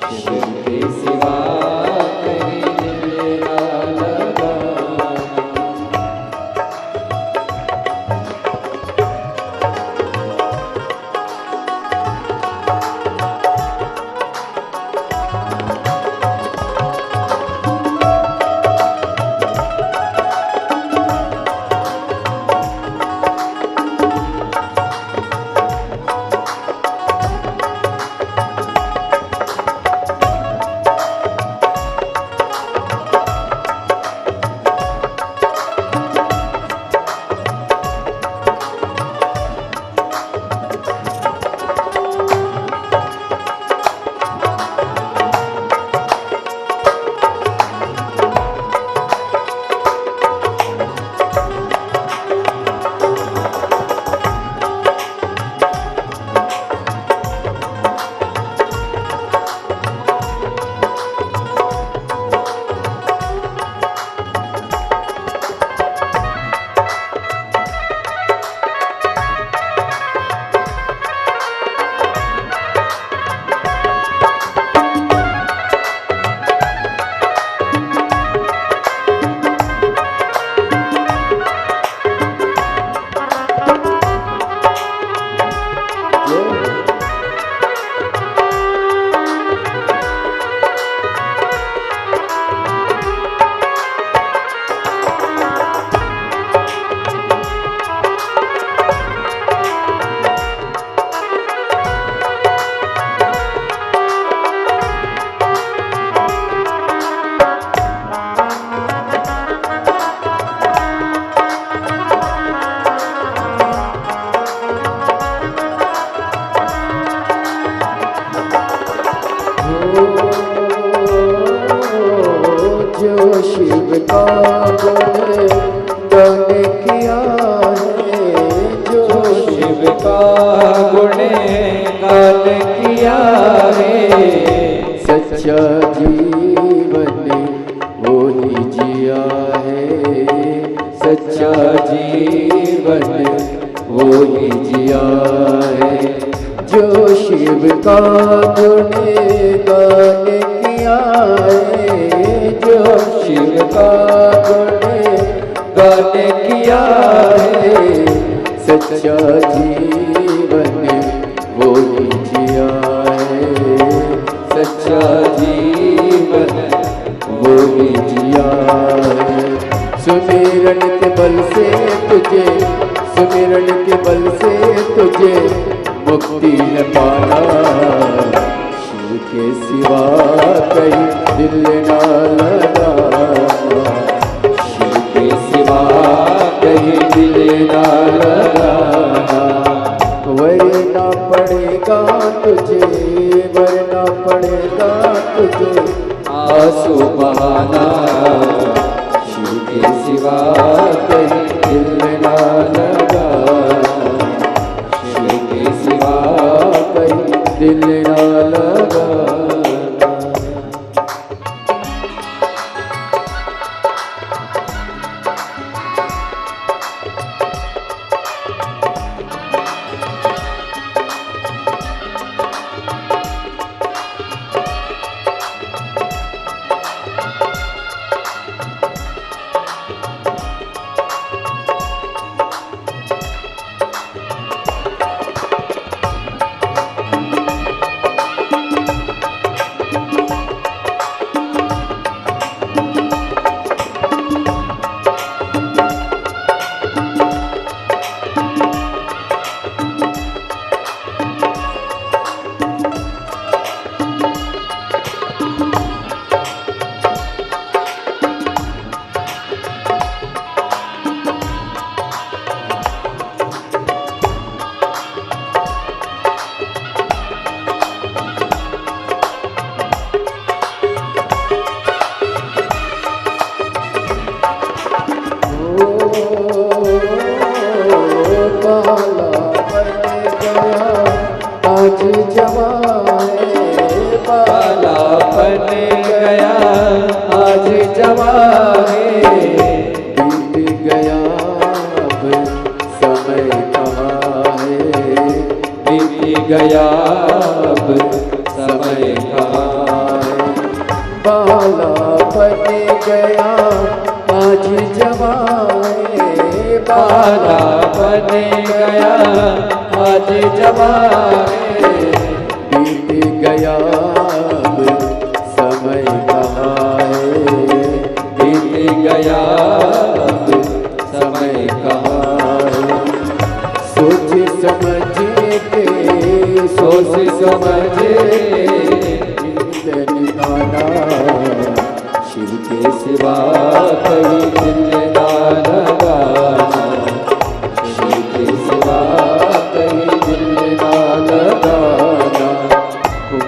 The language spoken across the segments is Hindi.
शिव के सिवा कहीं दिल ना लगाना। जो शिव का गुणगान किया है, जो शिव का गुणगान किया है, सच्चा जीवन वो ही जिया है, सच्चा जीवन वो ही जिया है। जो शिव का गुणगान किया है, जो शिव का गुणगान किया है, सच्चा जीवन वो ही जिया है, सच्चा जीवन वो ही जिया है। सुमिरन के बल से तुझे, सुमिरन के बल से तुझे मुक्ति है पाना। शिव के सिवा कहीं दिल ना लगाना, शिव के सिवा कहीं दिल ना लगाना। वरना पड़ेगा तुझे, वरना पड़ेगा तुझे आंसू बहाना। शिव के सिवा कहीं दिल ना लगाना, शिव के सिवा कहीं दिल ना लगाना। गया अब समय कहाँ राजा बन गया आज जमाने, बीत गया अब समय कहाँ है, बीत गया अब समय कहाँ है। सोच समझ के सोच समझ निकाला, शिव के सिवा कहीं दिल ना लगाना, शिव के सिवा कहीं दिल ना लगाना।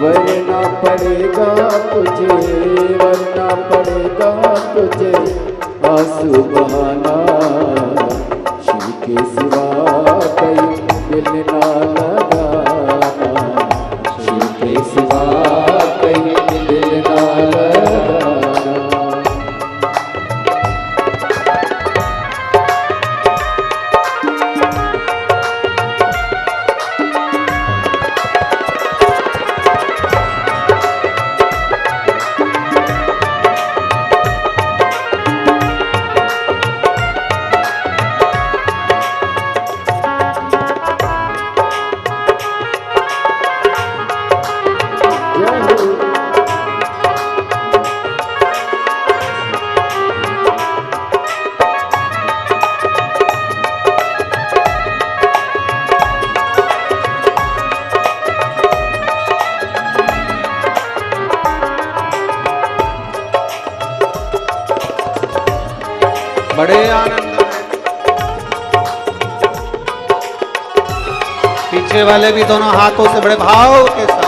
वरना पड़ेगा तुझे, वरना पड़ेगा तुझे आंसू बहाना, शिव के सिवा कहीं दिल ना लगाना, शिव के सिवा कहीं दिल ना लगाना। बड़े आनंद में पीछे वाले भी दोनों हाथों से बड़े भाव के साथ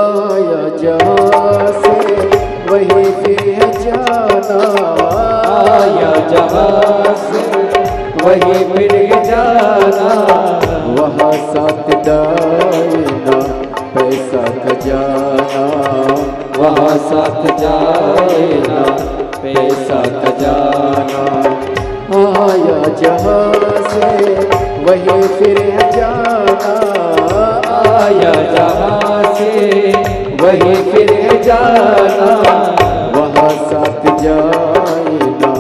आया जहाँ से वही फिर जाना, आया जहाँ से वही फिर जाना। वहाँ साथ डालना पैसा खजाना, वहाँ साथ जाना पैसा खजाना। आया जहाँ से वही फिर जाना, आया जहाँ से वही फिर जाना। वहाँ साथ जाना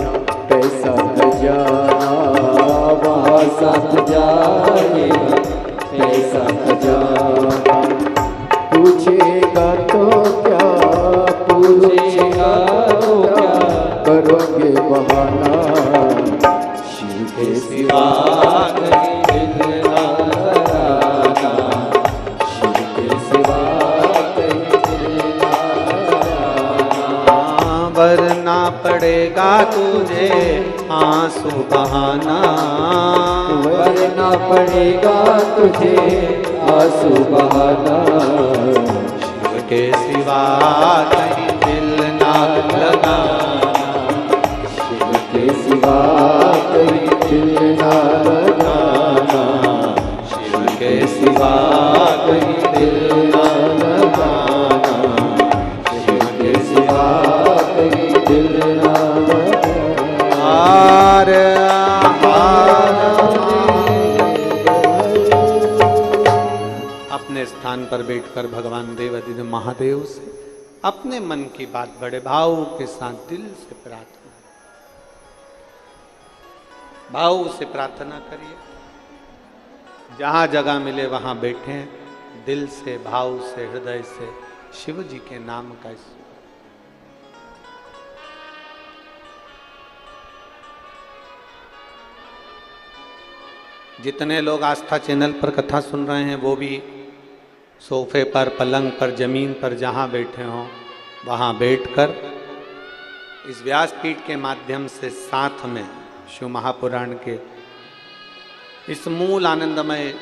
पैसा खजाना, वहाँ साथ जाना पैसा खजाना। पूछेगा तो क्या, पूछेगा तो क्या करोगे बहाना, शिव के सिवा कहीं दिल ना लगाना, शिव के सिवा कहीं दिल ना लगाना। वरना पड़ेगा तुझे आंसू बहाना, वरना पड़ेगा तुझे आंसू बहाना। शिव के सिवा कहीं दिल ना लगाना, शिव के सिवा कहीं दिल ना लगाना, शिव के सिवा कहीं दिल ना लगाना, शिव के सिवा कहीं दिल ना लगाना। आर अपने स्थान पर बैठकर भगवान देवाधिदेव महादेव से अपने मन की बात बड़े भाव के साथ दिल से प्रार्थना, भाव से प्रार्थना करिए। जहां जगह मिले वहां बैठे, दिल से भाव से हृदय से शिव जी के नाम का जितने लोग आस्था चैनल पर कथा सुन रहे हैं वो भी सोफे पर, पलंग पर, जमीन पर जहाँ बैठे हों वहाँ बैठकर इस व्यासपीठ के माध्यम से साथ में शिव महापुराण के इस मूल आनंदमय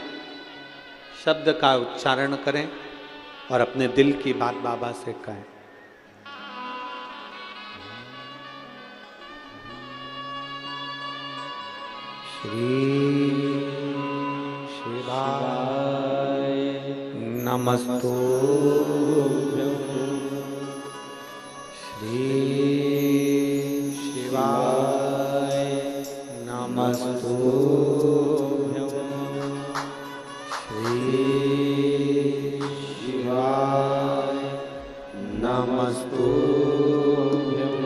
शब्द का उच्चारण करें और अपने दिल की बात बाबा से कहें। श्री शिवाय नमस्तुभ्यं। श्री शिवाय नमस्तुभ्यं। श्री शिवाय नमस्तुभ्यं।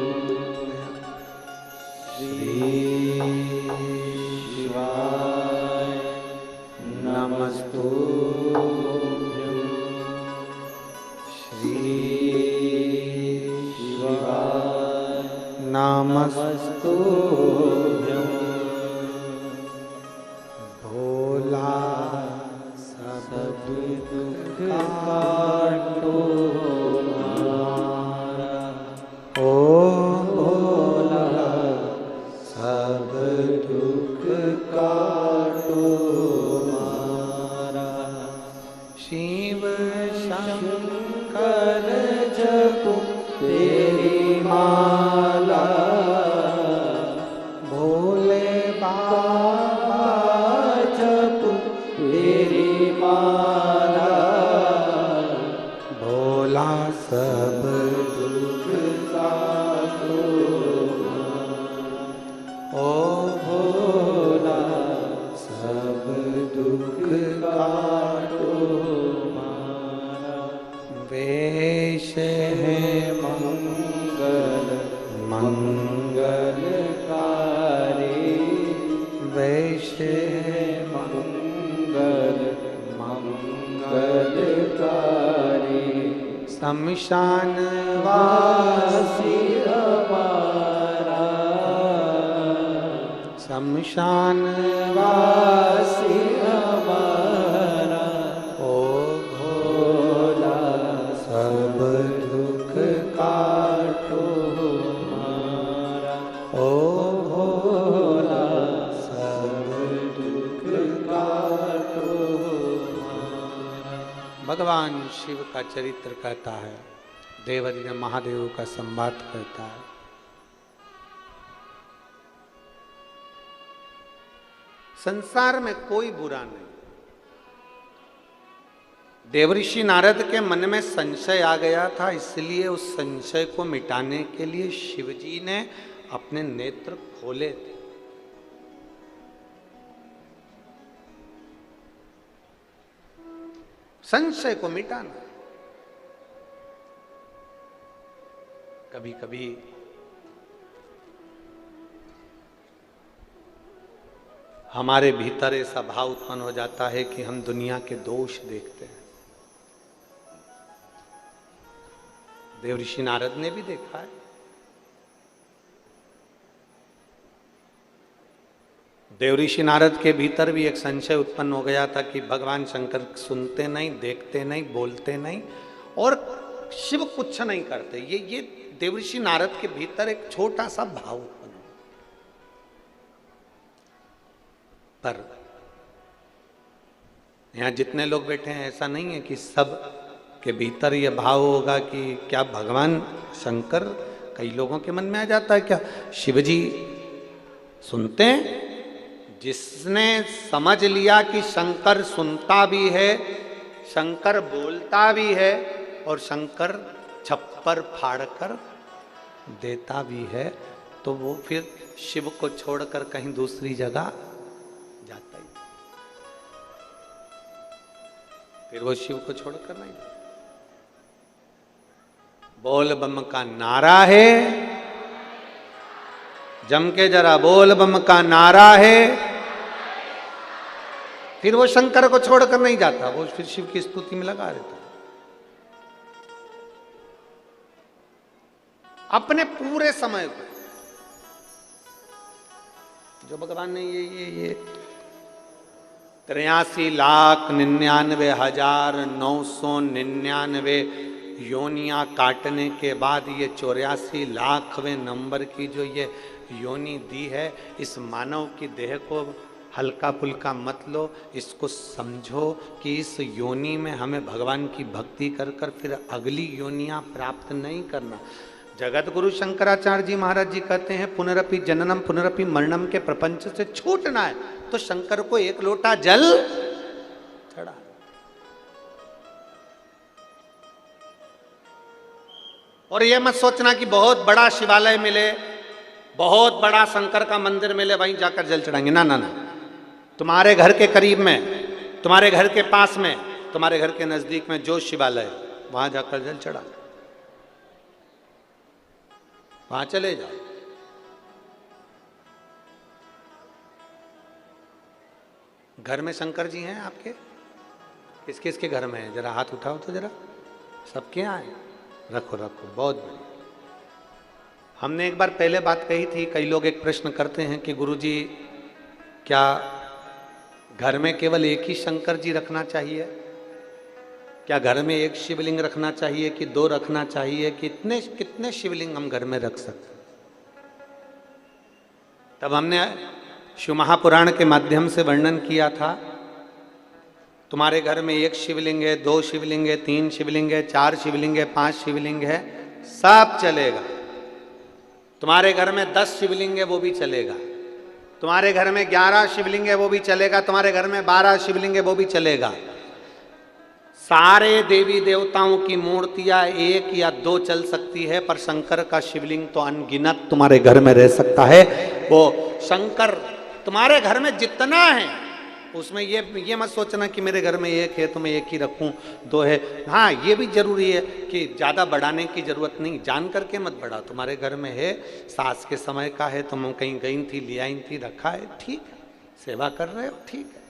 श्री शिवाय नमस्तुभ्यं। श्री शिवाय नमस्तुभ्यं। भोला सब दुख काटो हमारा, ओ भोला सब दुख काटो हमारा। शिव शंकर जपो तेरी माला, भोले बाबा जपो तेरी माला। भोला सब दुख काटो, ओ भोला सब दुख काटो हमारा। वेश है मंगल मंगलकारी, वेश है मंगल मंगलकारी। शमशान वासी हमारा, शमशान वासी हमारा। ओ भोला सब दुख काटो हमारा, ओ भोला सब दुख काटो हमारा। भगवान शिव का चरित्र कहता है, देवरी ने महादेव का संवाद करता है। संसार में कोई बुरा नहीं। देवऋषि नारद के मन में संशय आ गया था, इसलिए उस संशय को मिटाने के लिए शिवजी ने अपने नेत्र खोले थे। संशय को मिटाना। कभी कभी हमारे भीतर ऐसा भाव उत्पन्न हो जाता है कि हम दुनिया के दोष देखते हैं। देवऋषि नारद ने भी देखा है। देवऋषि नारद के भीतर भी एक संशय उत्पन्न हो गया था कि भगवान शंकर सुनते नहीं, देखते नहीं, बोलते नहीं और शिव कुछ नहीं करते। ये देवऋषि नारद के भीतर एक छोटा सा भाव उत्पन्न हो। पर यहाँ जितने लोग बैठे हैं, ऐसा नहीं है कि सब के भीतर ये भाव होगा कि क्या भगवान शंकर, कई लोगों के मन में आ जाता है क्या शिवजी सुनते हैं? जिसने समझ लिया कि शंकर सुनता भी है, शंकर बोलता भी है और शंकर छप्पर फाड़कर देता भी है, तो वो फिर शिव को छोड़कर कहीं दूसरी जगह जाता ही, फिर वो शिव को छोड़कर नहीं। बोल बम का नारा है, जम के जरा बोल बम का नारा है, फिर वो शंकर को छोड़कर नहीं जाता, वो फिर शिव की स्तुति में लगा रहता। अपने पूरे समय को जो भगवान ने ये 83,99,999 योनियां काटने के बाद ये 84 लाखवें नंबर की जो ये योनि दी है, इस मानव की देह को हल्का फुल्का मत लो, इसको समझो कि इस योनि में हमें भगवान की भक्ति कर कर फिर अगली योनियां प्राप्त नहीं करना। जगत गुरु शंकराचार्य जी महाराज जी कहते हैं पुनरपि जननम पुनरपि मरणम के प्रपंच से छूटना है तो शंकर को एक लोटा जल चढ़ा। और यह मत सोचना कि बहुत बड़ा शिवालय मिले, बहुत बड़ा शंकर का मंदिर मिले, वहीं जाकर जल चढ़ाएंगे। ना ना ना, तुम्हारे घर के करीब में, तुम्हारे घर के पास में, तुम्हारे घर के नजदीक में जो शिवालय वहां जाकर जल चढ़ा, वहां चले जाओ। घर में शंकर जी हैं आपके? किस किस के घर में है? जरा हाथ उठाओ तो जरा। सबके यहाँ है? रखो रखो, बहुत बढ़िया। हमने एक बार पहले बात कही थी, कई लोग एक प्रश्न करते हैं कि गुरुजी क्या घर में केवल एक ही शंकर जी रखना चाहिए? क्या घर में एक शिवलिंग रखना चाहिए कि दो रखना चाहिए? कितने कितने शिवलिंग हम घर में रख सकते? तब हमने शिव महापुराण के माध्यम से वर्णन किया था, तुम्हारे घर में एक शिवलिंग है, दो शिवलिंग है, तीन शिवलिंग है, चार शिवलिंग है, पांच शिवलिंग है, सब चलेगा। तुम्हारे घर में 10 शिवलिंग है, वो भी चलेगा। तुम्हारे घर में 11 शिवलिंग है, वो भी चलेगा। तुम्हारे घर में 12 शिवलिंग है, वो भी चलेगा। सारे देवी देवताओं की मूर्तियां एक या दो चल सकती है, पर शंकर का शिवलिंग तो अनगिनत तुम्हारे घर में रह सकता है। वो शंकर तुम्हारे घर में जितना है उसमें ये मत सोचना कि मेरे घर में एक है तो मैं एक ही रखूं, दो है। हाँ, ये भी जरूरी है कि ज़्यादा बढ़ाने की जरूरत नहीं, जान करके मत बढ़ा। तुम्हारे घर में है, सास के समय का है, तुम कहीं गई थी, ले आई थी, रखा है, ठीक है, सेवा कर रहे हो, ठीक है।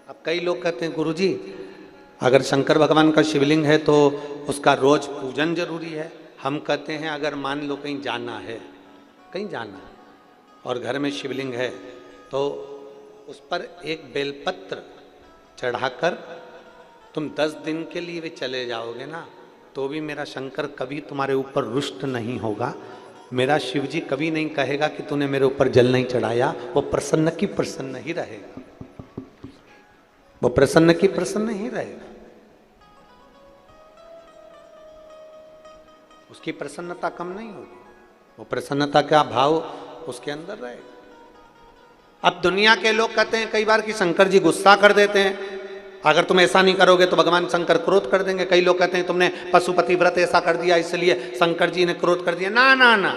अब कई लोग कहते हैं गुरुजी अगर शंकर भगवान का शिवलिंग है तो उसका रोज पूजन जरूरी है। हम कहते हैं अगर मान लो कहीं जाना है, कहीं जाना है और घर में शिवलिंग है तो उस पर एक बेलपत्र चढ़ाकर तुम 10 दिन के लिए भी चले जाओगे ना, तो भी मेरा शंकर कभी तुम्हारे ऊपर रुष्ट नहीं होगा। मेरा शिव जी कभी नहीं कहेगा कि तूने मेरे ऊपर जल नहीं चढ़ाया। वो प्रसन्न की प्रसन्न ही रहेगा, वो प्रसन्न की प्रसन्न ही रहेगा। उसकी प्रसन्नता कम नहीं होगी, वो प्रसन्नता का भाव उसके अंदर रहेगा। अब दुनिया के लोग कहते हैं कई बार कि शंकर जी गुस्सा कर देते हैं, अगर तुम ऐसा नहीं करोगे तो भगवान शंकर क्रोध कर देंगे। कई लोग कहते हैं तुमने पशुपति व्रत ऐसा कर दिया इसलिए शंकर जी ने क्रोध कर दिया। ना ना ना,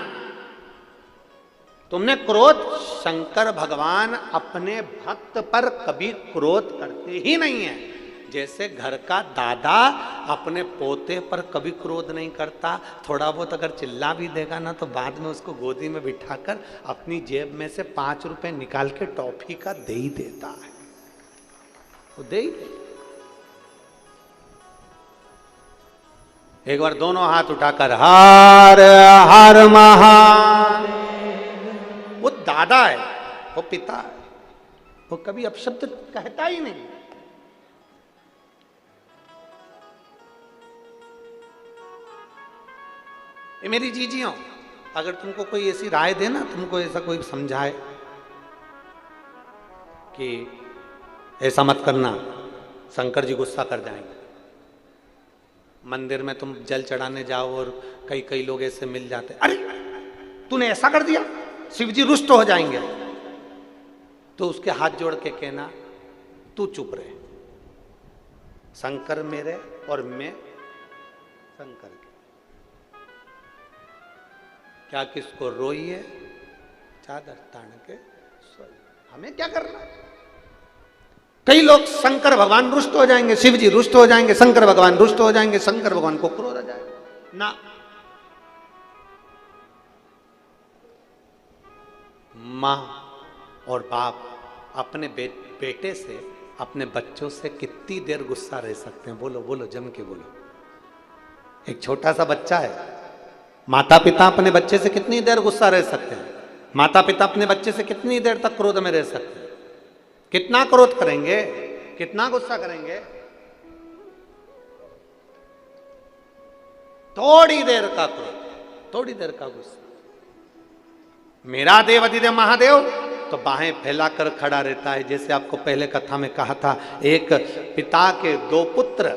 तुमने क्रोध, शंकर भगवान अपने भक्त पर कभी क्रोध करते ही नहीं है। जैसे घर का दादा अपने पोते पर कभी क्रोध नहीं करता, थोड़ा बहुत अगर चिल्ला भी देगा ना तो बाद में उसको गोदी में बिठाकर अपनी जेब में से 5 रुपए निकाल के टॉफी का दे ही देता है, वो दे ही देता। एक बार दोनों हाथ उठाकर हर हर महादेव, वो दादा है, वो पिता है, वो कभी अपशब्द कहता ही नहीं। ये मेरी जीजियों, अगर तुमको कोई ऐसी राय दे ना, तुमको ऐसा कोई समझाए कि ऐसा मत करना, शंकर जी गुस्सा कर जाएंगे। मंदिर में तुम जल चढ़ाने जाओ और कई लोग ऐसे मिल जाते, अरे तूने ऐसा कर दिया, शिव जी रुष्ट हो जाएंगे। तो उसके हाथ जोड़ के कहना तू चुप रहे, शंकर मेरे और मैं शंकर के। क्या किसको रोइए चादर तान के सोइए, हमें क्या करना। कई लोग शंकर भगवान रुष्ट हो जाएंगे, शिव जी रुष्ट हो जाएंगे, शंकर भगवान रुष्ट हो जाएंगे, शंकर भगवान को क्रोध आ जाएगा। ना, माँ और बाप अपने बेटे से, अपने बच्चों से कितनी देर गुस्सा रह सकते हैं? बोलो बोलो, जम के बोलो। एक छोटा सा बच्चा है, माता पिता अपने बच्चे से कितनी देर गुस्सा रह सकते हैं? माता पिता अपने बच्चे से कितनी देर तक क्रोध में रह सकते हैं? कितना क्रोध करेंगे, कितना गुस्सा करेंगे? थोड़ी देर का क्रोध, थोड़ी देर का गुस्सा। मेरा देव अधिदेव महादेव तो बाहें फैलाकर खड़ा रहता है। जैसे आपको पहले कथा में कहा था, एक पिता के 2 पुत्र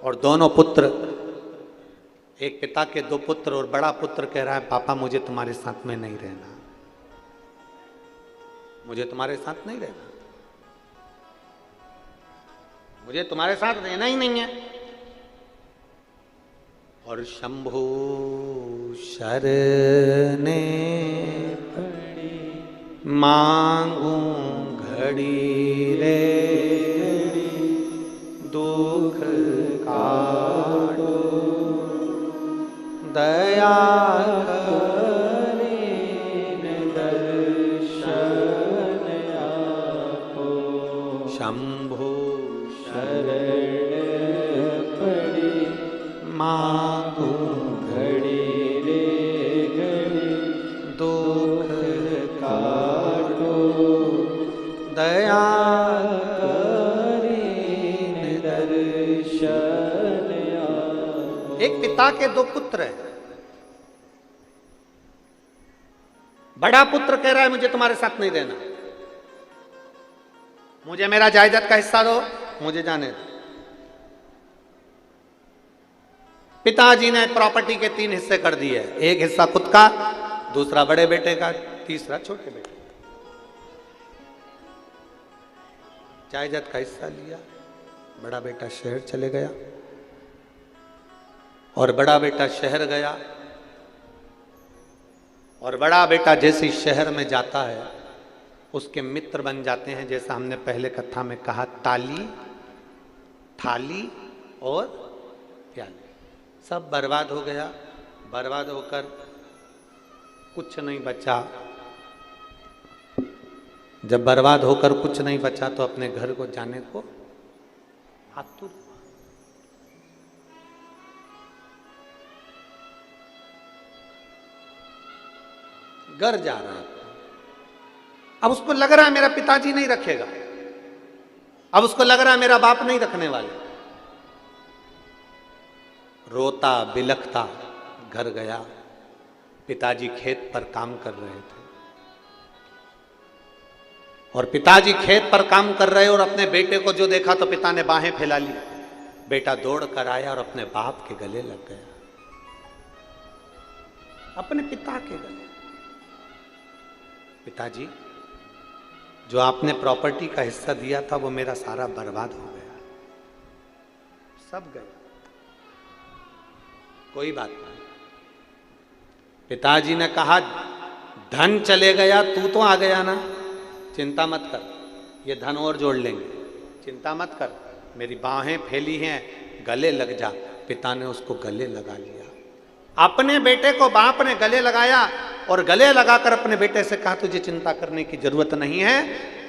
और दोनों पुत्र, एक पिता के दो पुत्र, और बड़ा पुत्र कह रहा है पापा मुझे तुम्हारे साथ में नहीं रहना, मुझे तुम्हारे साथ नहीं रहना, मुझे तुम्हारे साथ रहना ही नहीं है। और शंभु शरने पड़ी मांगू घड़ी रे दुख काटो दया शंभु शरण पड़ी मांगू घड़ी रे घड़ी दुख काटो दया दर्शन एक पिता के दो पुत्र हैं। बड़ा पुत्र कह रहा है मुझे तुम्हारे साथ नहीं रहना, मुझे मेरा जायदाद का हिस्सा दो, मुझे जाने दो। पिताजी ने प्रॉपर्टी के 3 हिस्से कर दिए, एक हिस्सा खुद का, दूसरा बड़े बेटे का, तीसरा छोटे बेटे। जायदाद का हिस्सा लिया, बड़ा बेटा शहर चले गया, और बड़ा बेटा शहर गया, और बड़ा बेटा जैसे शहर में जाता है उसके मित्र बन जाते हैं, जैसा हमने पहले कथा में कहा, ताली, थाली और प्याली। सब बर्बाद हो गया, बर्बाद होकर कुछ नहीं बचा। जब बर्बाद होकर कुछ नहीं बचा तो अपने घर को जाने को आतुर हुआ। घर जा रहा है, अब उसको लग रहा है मेरा पिताजी नहीं रखेगा, अब उसको लग रहा है मेरा बाप नहीं रखने वाले। रोता बिलखता घर गया। पिताजी खेत पर काम कर रहे थे, और पिताजी खेत पर काम कर रहे और अपने बेटे को जो देखा तो पिता ने बाहें फैला ली। बेटा दौड़ कर आया और अपने बाप के गले लग गया, अपने पिता के गले। पिताजी, जो आपने प्रॉपर्टी का हिस्सा दिया था वो मेरा सारा बर्बाद हो गया, सब गया, कोई बात नहीं। पिताजी ने कहा धन चले गया, तू तो आ गया ना, चिंता मत कर, ये धन और जोड़ लेंगे, चिंता मत कर, मेरी बाहें फैली हैं, गले लग जा। पिता ने उसको गले लगा लिया। अपने बेटे को बाप ने गले लगाया और गले लगाकर अपने बेटे से कहा तुझे चिंता करने की जरूरत नहीं है।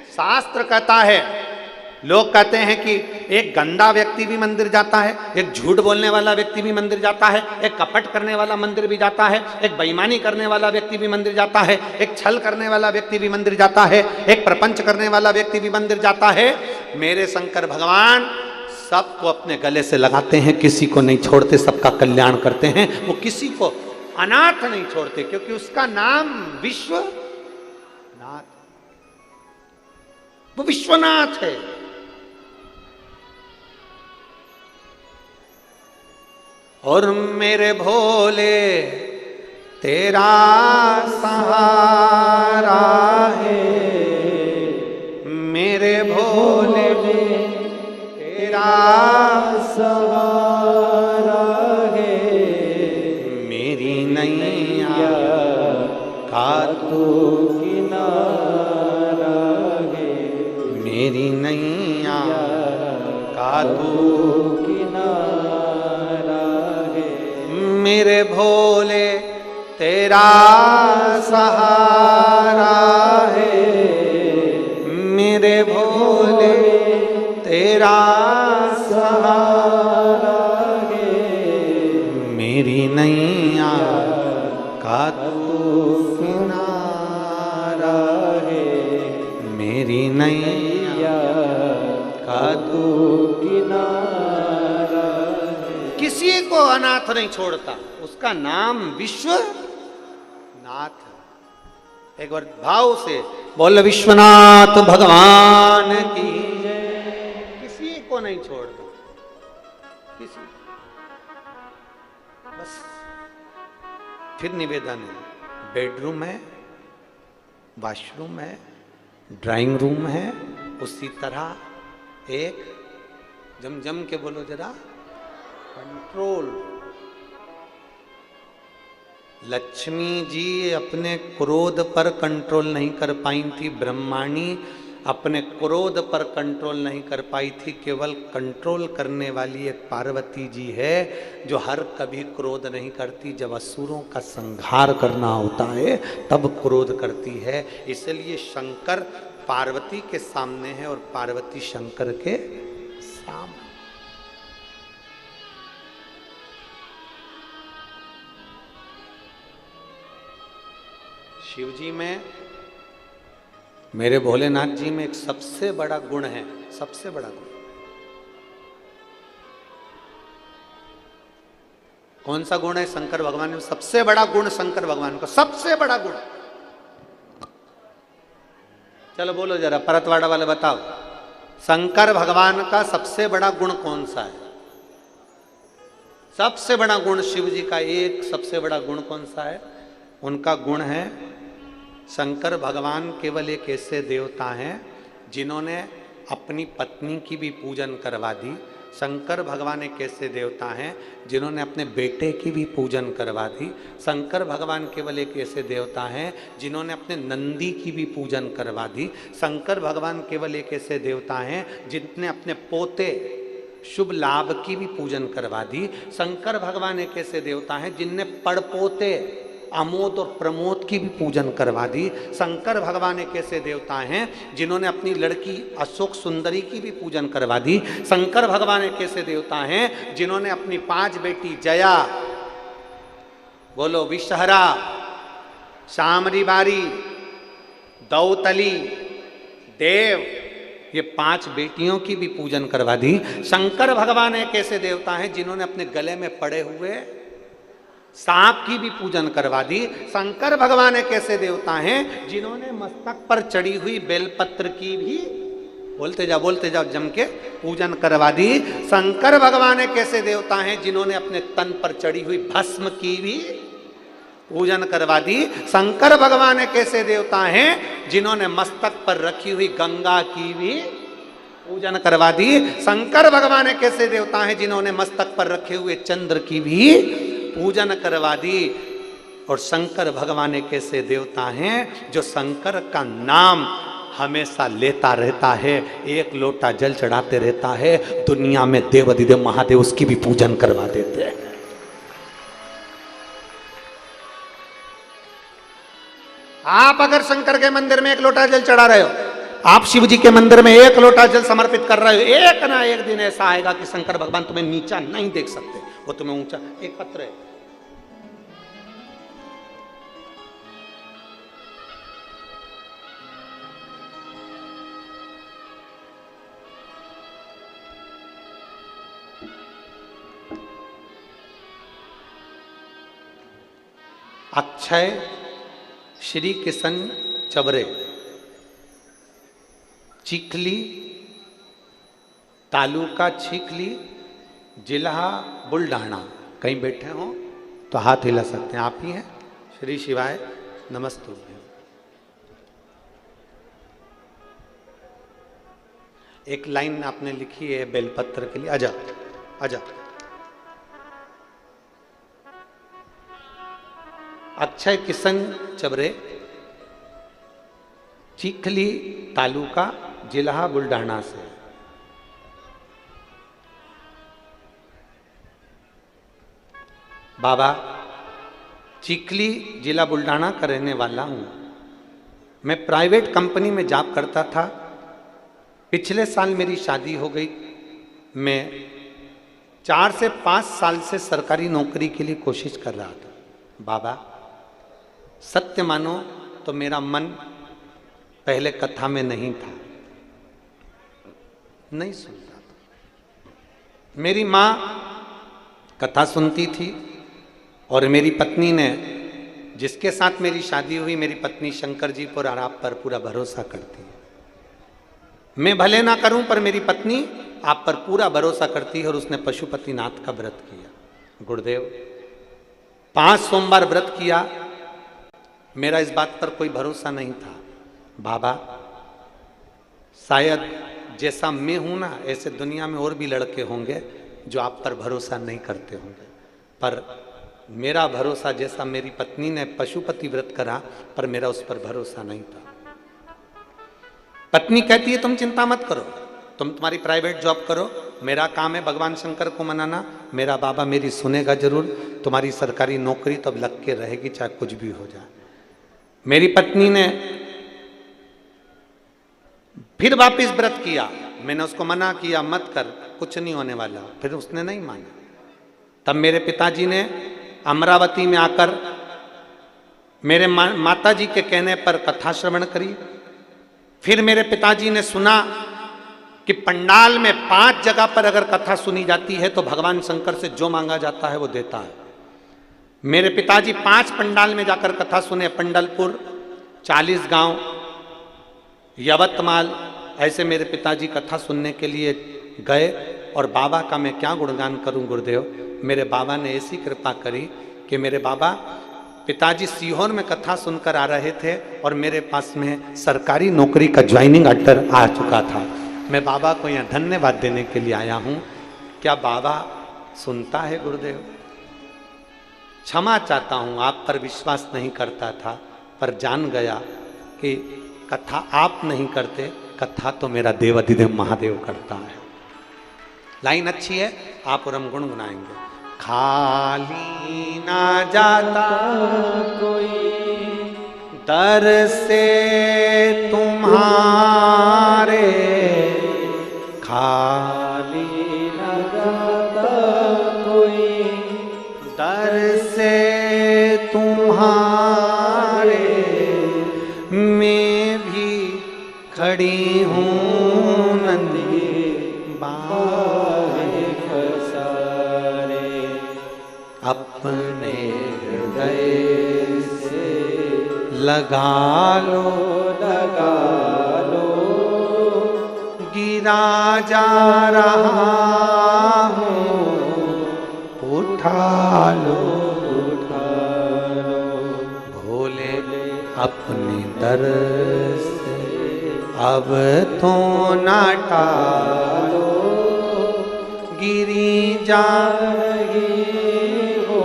शास्त्र कहता है, लोग कहते हैं कि एक गंदा व्यक्ति भी मंदिर जाता है, एक झूठ बोलने वाला व्यक्ति भी मंदिर जाता है, एक कपट करने वाला मंदिर भी जाता है, एक बेईमानी करने वाला व्यक्ति भी मंदिर जाता है, एक छल करने वाला व्यक्ति भी मंदिर जाता है, एक प्रपंच करने वाला व्यक्ति भी मंदिर जाता है। मेरे शंकर भगवान सबको अपने गले से लगाते हैं, किसी को नहीं छोड़ते, सबका कल्याण करते हैं। वो किसी को अनाथ नहीं छोड़ते, क्योंकि उसका नाम विश्वनाथ, वो विश्वनाथ है। और मेरे भोले तेरा सहारा है, मेरे भोले तेरा सहारा है, मेरी नैया का तू किनारा है, मेरी नैया का तू किनारा है, मेरे भोले तेरा सहारा है, मेरे भोले तेरा सहारा है, मेरी नैया का तू किनारा है, मेरी नैया का तू किनारा है। किसी को अनाथ नहीं छोड़ता, उसका नाम विश्वनाथ है। एक बार भाव से बोल विश्वनाथ भगवान की, किसी को नहीं छोड़ता। किसी बस। फिर निवेदन है, बेडरूम है, वॉशरूम है, ड्राइंग रूम है, उसी तरह एक जम के बोलो जरा, कंट्रोल। लक्ष्मी जी अपने क्रोध पर कंट्रोल नहीं कर पाई थी, ब्रह्माणी अपने क्रोध पर कंट्रोल नहीं कर पाई थी। केवल कंट्रोल करने वाली एक पार्वती जी है जो हर कभी क्रोध नहीं करती। जब असुरों का संहार करना होता है तब क्रोध करती है। इसलिए शंकर पार्वती के सामने है और पार्वती शंकर के सामने। शिव जी में, मेरे भोलेनाथ जी में एक सबसे बड़ा गुण है, सबसे बड़ा गुण। कौन सा गुण है शंकर भगवान में? सबसे बड़ा गुण शंकर भगवान का, सबसे बड़ा गुण। चलो बोलो जरा, परतवाड़ा वाले बताओ, शंकर भगवान का सबसे बड़ा गुण कौन सा है? सबसे बड़ा गुण शिव जी का एक सबसे बड़ा गुण कौन सा है? उनका गुण है, शंकर भगवान केवल एक ऐसे देवता हैं जिन्होंने अपनी पत्नी की भी पूजन करवा दी। शंकर भगवान एक ऐसे देवता हैं जिन्होंने अपने बेटे की भी पूजन करवा दी। शंकर भगवान केवल एक ऐसे देवता हैं जिन्होंने अपने नंदी की भी पूजन करवा दी। शंकर भगवान केवल एक ऐसे देवता हैं जिनने अपने पोते शुभ लाभ की भी पूजन करवा दी। शंकर भगवान एक ऐसे देवता हैं जिनने पड़पोते अमोद और प्रमोद की भी पूजन करवा दी। शंकर भगवान एक ऐसे देवता हैं जिन्होंने अपनी लड़की अशोक सुंदरी की भी पूजन करवा दी। शंकर भगवान एक ऐसे देवता हैं जिन्होंने अपनी 5 बेटी जया, बोलो विषहरा, शामरी बारी, दौतली, देव, ये 5 बेटियों की भी पूजन करवा दी। शंकर भगवान एक ऐसे देवता हैं जिन्होंने अपने गले में पड़े हुए सांप की भी पूजन करवा दी। शंकर भगवान एक ऐसे देवता हैं जिन्होंने मस्तक पर चढ़ी हुई बेलपत्र की भी, बोलते जाओ जम के, पूजन करवा दी। शंकर भगवान एक ऐसे देवता हैं जिन्होंने अपने तन पर चढ़ी हुई भस्म की भी पूजन करवा दी। शंकर भगवान एक ऐसे देवता हैं जिन्होंने मस्तक पर रखी हुई गंगा की भी पूजन करवा दी। शंकर भगवान एक ऐसे देवता हैं जिन्होंने मस्तक पर रखे हुए चंद्र की भी पूजन करवा दी। और शंकर भगवान एक ऐसे देवता हैं जो शंकर का नाम हमेशा लेता रहता है, एक लोटा जल चढ़ाते रहता है, दुनिया में देवाधिदेव महादेव उसकी भी पूजन करवा देते हैं। आप अगर शंकर के मंदिर में एक लोटा जल चढ़ा रहे हो, आप शिव जी के मंदिर में एक लोटा जल समर्पित कर रहे हो, एक ना एक दिन ऐसा आएगा कि शंकर भगवान तुम्हें नीचा नहीं देख सकते, वो तुम्हें ऊंचा। एक पत्र है, अक्षय श्री किशन चबरे, चिखली, तालुका चिखली, जिला बुल्ढाना। कहीं बैठे हो तो हाथ हिला सकते हैं, आप ही हैं। श्री शिवाय नमस्तु। एक लाइन आपने लिखी है बेलपत्र के लिए, आजा आजा। अक्षय किशन चबरे, चिखली तालुका, जिला बुल्ढाना से। बाबा, चिखली जिला बुल्ढाना का रहने वाला हूँ। मैं प्राइवेट कंपनी में जॉब करता था। पिछले साल मेरी शादी हो गई। मैं 4 से 5 साल से सरकारी नौकरी के लिए कोशिश कर रहा था। बाबा, सत्य मानो तो मेरा मन पहले कथा में नहीं था, नहीं सुनता था। मेरी माँ कथा सुनती थी और मेरी पत्नी ने, जिसके साथ मेरी शादी हुई, मेरी पत्नी शंकर जी पर और आप पर पूरा भरोसा करती है। मैं भले ना करूं पर मेरी पत्नी आप पर पूरा भरोसा करती है और उसने पशुपतिनाथ का व्रत किया। गुरुदेव 5 सोमवार व्रत किया, मेरा इस बात पर कोई भरोसा नहीं था। बाबा शायद जैसा मैं हूं ना, ऐसे दुनिया में और भी लड़के होंगे जो आप पर भरोसा नहीं करते होंगे, पर मेरा भरोसा, जैसा मेरी पत्नी ने पशुपति व्रत करा, पर मेरा उस पर भरोसा नहीं था। पत्नी कहती है तुम चिंता मत करो, तुम तुम्हारी प्राइवेट जॉब करो, मेरा काम है भगवान शंकर को मनाना, मेरा बाबा मेरी सुनेगा जरूर, तुम्हारी सरकारी नौकरी तो अब लग के रहेगी चाहे कुछ भी हो जाए। मेरी पत्नी ने फिर वापिस व्रत किया, मैंने उसको मना किया मत कर, कुछ नहीं होने वाला, फिर उसने नहीं माना। तब मेरे पिताजी ने अमरावती में आकर मेरे माता जी के कहने पर कथा श्रवण करी। फिर मेरे पिताजी ने सुना कि पंडाल में 5 जगह पर अगर कथा सुनी जाती है तो भगवान शंकर से जो मांगा जाता है वो देता है। मेरे पिताजी 5 पंडाल में जाकर कथा सुने, पंडलपुर, 40 गांव, यवतमाल, ऐसे मेरे पिताजी कथा सुनने के लिए गए। और बाबा का मैं क्या गुणगान करूं गुरुदेव, मेरे बाबा ने ऐसी कृपा करी कि मेरे बाबा, पिताजी सीहोर में कथा सुनकर आ रहे थे और मेरे पास में सरकारी नौकरी का ज्वाइनिंग लेटर आ चुका था। मैं बाबा को यहाँ धन्यवाद देने के लिए आया हूँ। क्या बाबा सुनता है गुरुदेव? क्षमा चाहता हूँ, आप पर विश्वास नहीं करता था, पर जान गया कि कथा आप नहीं करते, कथा तो मेरा देवाधिदेव महादेव करता है। लाइन अच्छी है, आप और हम गुनगुनाएंगे। खाली ना जाता कोई दर से तुम्हारे, खाली ना जाता कोई दर से तुम्हारे, मैं भी खड़ी हूँ नंदी बाहे फसारे, अपने हृदय से लगा लो गिरा जा रहा हूँ, उठा लो भोले अपने दर से, अब तो ना टालो, गिरी जा रही हो,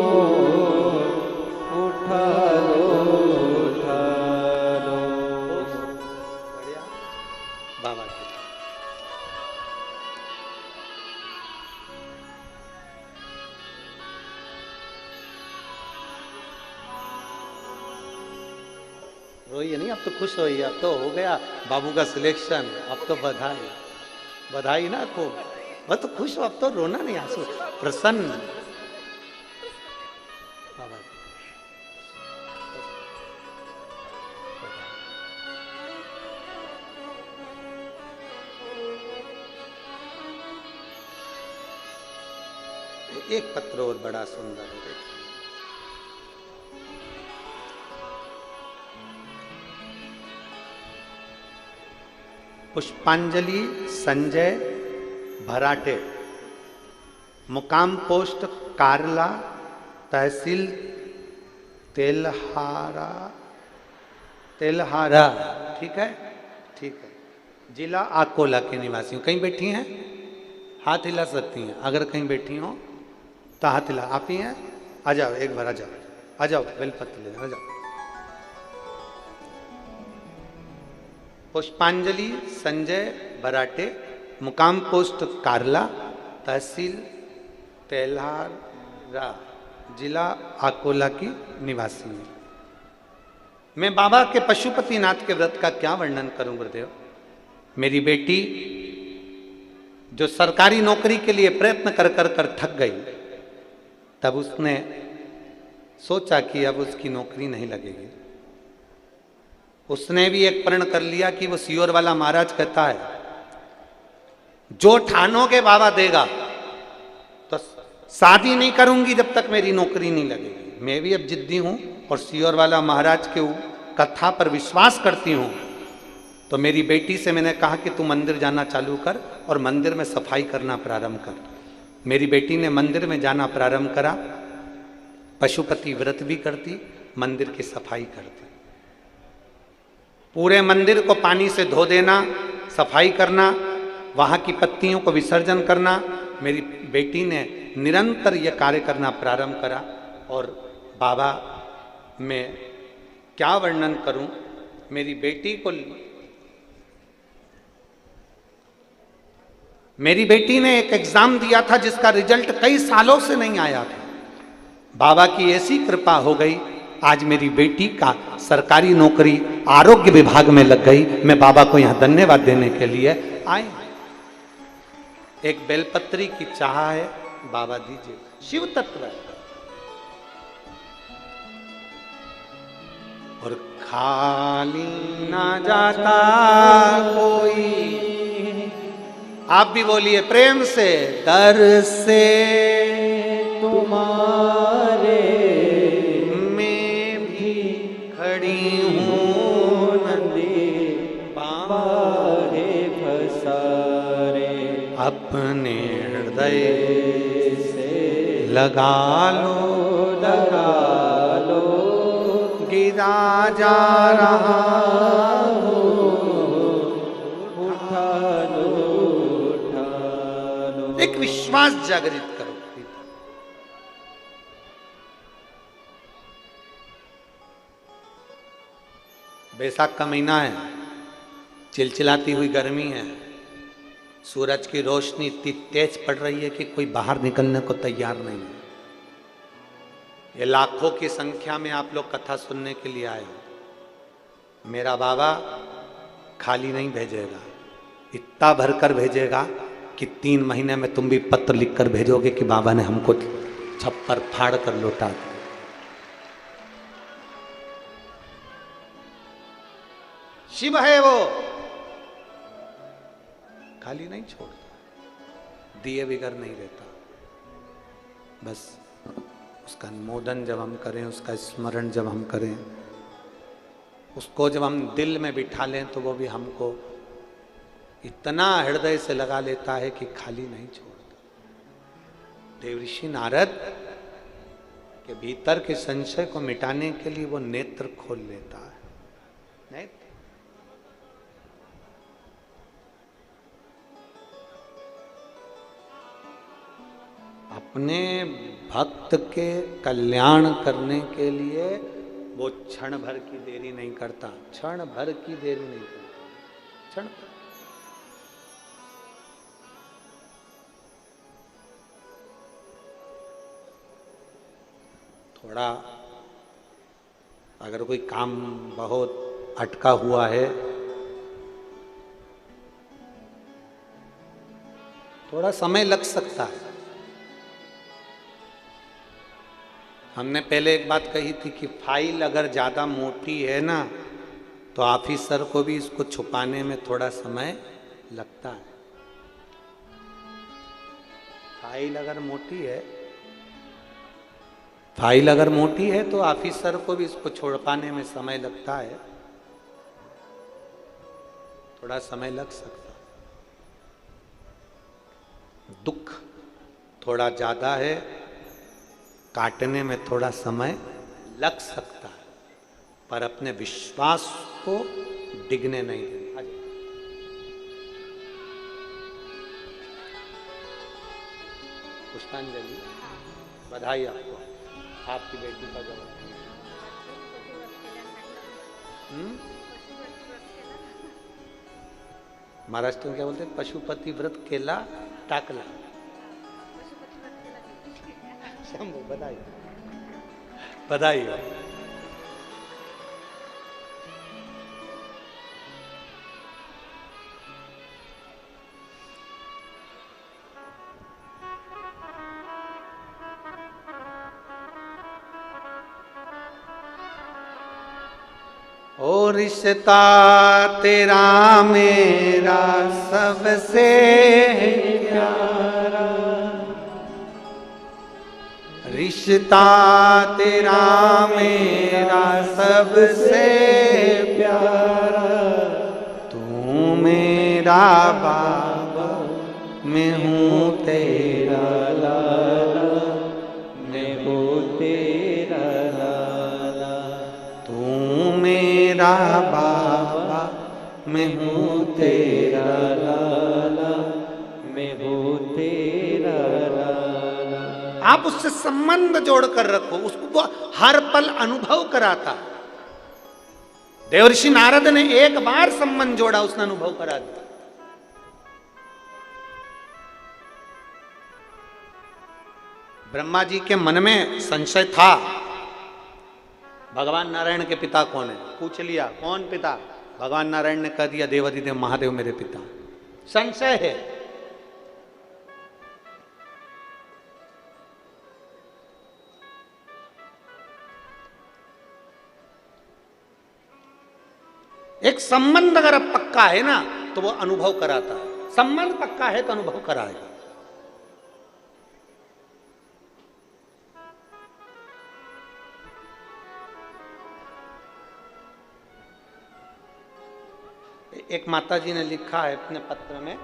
उठा लो बाबा। रोइए नहीं, अब तो खुश होइए, अब तो हो गया बाबू का सिलेक्शन, अब तो बधाई बधाई ना खूब, बस तो खुश हो, अब तो रोना नहीं, आंसू प्रसन्न। बाबा एक पत्र और बड़ा सुंदर है, पुष्पांजलि संजय भराटे, मुकाम पोस्ट कारला, तहसील तेल्हारा, ठीक है, जिला आकोला के निवासी हूँ। कहीं बैठी हैं? हाथ हिला सकती हैं, अगर कहीं बैठी हो तो हाथ हिला। आप ही हैं? आ जाओ, एक बार आ जाओ बेलपत्र ले आ जाओ। पुष्पांजलि संजय बराटे, मुकाम पोस्ट कारला, तहसील तेल्हारा, जिला आकोला की निवासी हूँ। मैं बाबा के पशुपतिनाथ के व्रत का क्या वर्णन करूं गुरुदेव। मेरी बेटी जो सरकारी नौकरी के लिए प्रयत्न कर थक गई, तब उसने सोचा कि अब उसकी नौकरी नहीं लगेगी। उसने भी एक प्रण कर लिया कि वो सीहोर वाला महाराज कहता है जो ठानोगे बाबा देगा, तो शादी नहीं करूंगी जब तक मेरी नौकरी नहीं लगेगी। मैं भी अब जिद्दी हूं और सीहोर वाला महाराज के कथा पर विश्वास करती हूं तो मेरी बेटी से मैंने कहा कि तू मंदिर जाना चालू कर और मंदिर में सफाई करना प्रारंभ कर। मेरी बेटी ने मंदिर में जाना प्रारंभ करा, पशुपति व्रत भी करती, मंदिर की सफाई करती, पूरे मंदिर को पानी से धो देना, सफाई करना, वहां की पत्तियों को विसर्जन करना। मेरी बेटी ने निरंतर यह कार्य करना प्रारंभ करा। और बाबा, मैं क्या वर्णन करूं, मेरी बेटी ने एक एग्जाम दिया था जिसका रिजल्ट कई सालों से नहीं आया था। बाबा की ऐसी कृपा हो गई, आज मेरी बेटी का सरकारी नौकरी आरोग्य विभाग में लग गई। मैं बाबा को यहां धन्यवाद देने के लिए आए। एक बेलपत्री की चाह है, बाबा दीजिए, शिव तत्व है। और खाली ना जाता कोई, आप भी बोलिए प्रेम से, दर से तुम्हारे मैं भी खड़ी हूँ नंदी बाहे फसारे, अपने हृदय से लगा लो, गिरा जा रहा हूँ, उठा लो। एक विश्वास जागृत करो। बैसाख का महीना है, चिलचिलाती हुई गर्मी है, सूरज की रोशनी इतनी तेज पड़ रही है कि कोई बाहर निकलने को तैयार नहीं है। ये लाखों की संख्या में आप लोग कथा सुनने के लिए आए हो। मेरा बाबा खाली नहीं भेजेगा, इतना भरकर भेजेगा कि 3 महीने में तुम भी पत्र लिखकर भेजोगे कि बाबा ने हमको छप्पर फाड़ कर लौटा दिया। शिव है वो, खाली नहीं छोड़ता, दिए बिगर नहीं रहता। बस उसका अनुमोदन जब हम करें, उसका स्मरण जब हम करें, उसको जब हम दिल में बिठा लें, तो वो भी हमको इतना हृदय से लगा लेता है कि खाली नहीं छोड़ता। देवऋषि नारद के भीतर के संशय को मिटाने के लिए वो नेत्र खोल लेता है। नेत्र अपने भक्त के कल्याण करने के लिए वो क्षण भर की देरी नहीं करता, क्षण भर की देरी नहीं करता, क्षण भर। थोड़ा अगर कोई काम बहुत अटका हुआ है, थोड़ा समय लग सकता है। हमने पहले एक बात कही थी कि फाइल अगर ज़्यादा मोटी है ना, तो ऑफिसर को भी इसको छुपाने में थोड़ा समय लगता है। फाइल अगर मोटी है तो ऑफिसर को भी इसको छुपाने में समय लगता है, थोड़ा समय लग सकता है। दुख थोड़ा ज़्यादा है, काटने में थोड़ा समय लग सकता है, पर अपने विश्वास को डिगने नहीं देना। पुष्पांजलि, बधाई आपको, आपकी बेटी का जन्म। महाराष्ट्र में क्या बोलते हैं? पशुपति व्रत केला टाकला। बधाई बधाई। ओ रिश्ता तेरा मेरा सबसे प्यारा, रिश्ता तेरा मेरा सबसे प्यारा, तू मेरा बाबा, मैं हूँ तेरा लाला, मैं हूँ तेरा लाला। तू मेरा बाबा, मैं हूँ तेरा लाला, मैं हूँ तेरा लाला। आप उससे संबंध जोड़कर रखो, उसको वो हर पल अनुभव कराता। देवर्षि नारद ने एक बार संबंध जोड़ा, उसने अनुभव करा दिया। ब्रह्मा जी के मन में संशय था, भगवान नारायण के पिता कौन है? पूछ लिया कौन पिता? भगवान नारायण ने कह दिया देवाधिदेव महादेव मेरे पिता। संशय है। एक संबंध अगर पक्का है ना तो वो अनुभव कराता है। संबंध पक्का है तो अनुभव कराएगा। एक माता जी ने लिखा है अपने पत्र में,